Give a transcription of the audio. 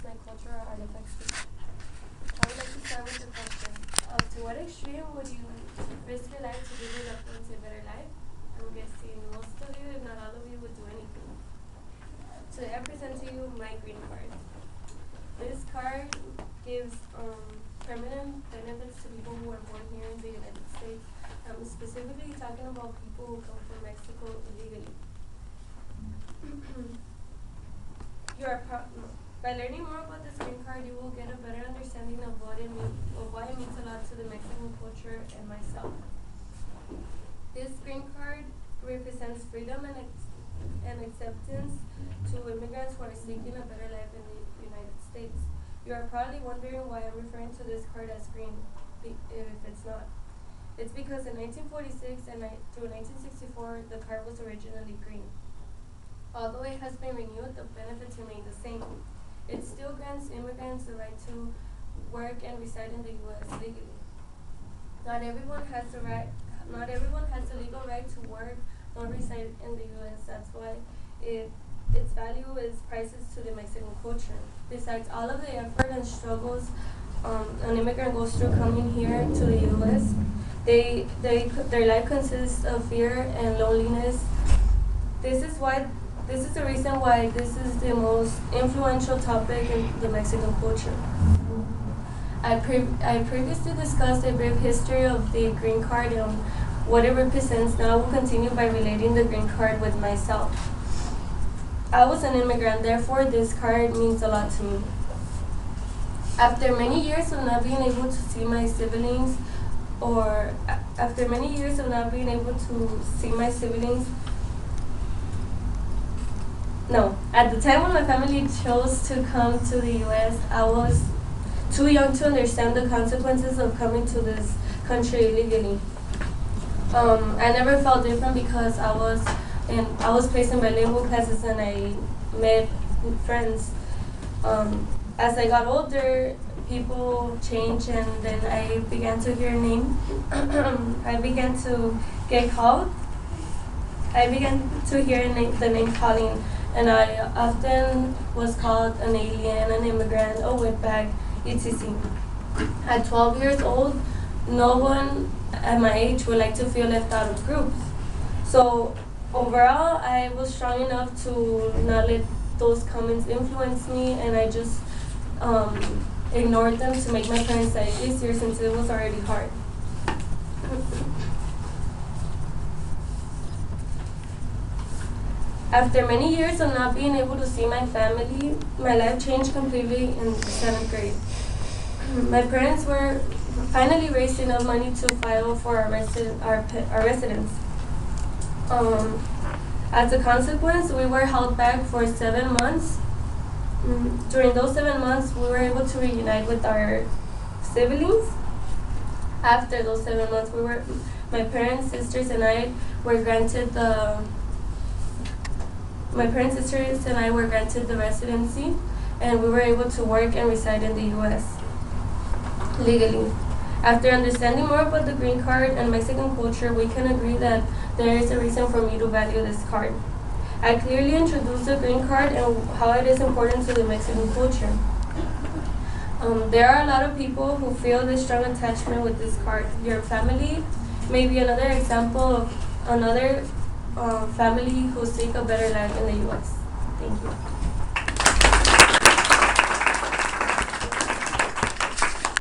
my cultural artifacts do? I would like to start with the question. To what extreme would you risk your life to give your loved ones a better life? I'm guessing most of you, if not all of you, would do anything. So I present to you my green card. This card gives permanent benefits to people who are born here in the United States. I'm specifically talking about people who come from Mexico illegally. By learning more about this green card, you will get a better understanding of why it means a lot to the Mexican culture and myself. This green card represents freedom and acceptance to immigrants who are seeking a better life in the United States. You are probably wondering why I'm referring to this card as green, if it's not. It's because in 1946 and through 1964, the card was originally green. Although it has been renewed, the benefits remain the same. It still grants immigrants the right to work and reside in the U.S. legally. Not everyone has the legal right to work or reside in the U.S. That's why its value is priceless to the Mexican culture. Besides all of the effort and struggles an immigrant goes through coming here to the U.S., their life consists of fear and loneliness. This is the reason why this is the most influential topic in the Mexican culture. I previously discussed a brief history of the green card and what it represents. Now I will continue by relating the green card with myself. I was an immigrant, therefore this card means a lot to me. After many years of not being able to see my siblings, at the time when my family chose to come to the U.S., I was too young to understand the consequences of coming to this country illegally. I never felt different because I was placed in bilingual classes and I met friends. As I got older, people changed, and then I began to hear names. I began to get called. I began to hear the name calling, and I often was called an alien, an immigrant, a wetback, etc. At 12 years old, no one at my age would like to feel left out of groups. So overall, I was strong enough to not let those comments influence me, and I just ignored them to make my parents' life easier since it was already hard. After many years of not being able to see my family, my life changed completely in 7th grade. My parents were finally raised enough money to file for our residence. As a consequence, we were held back for 7 months. During those 7 months, we were able to reunite with our siblings. After those 7 months, my parents, sisters, and I were granted the residency, and we were able to work and reside in the U.S. legally. After understanding more about the green card and Mexican culture, we can agree that there is a reason for me to value this card. I clearly introduced the green card and how it is important to the Mexican culture. There are a lot of people who feel this strong attachment with this card. Your family may be another example of another family who seek a better life in the U.S. Thank you.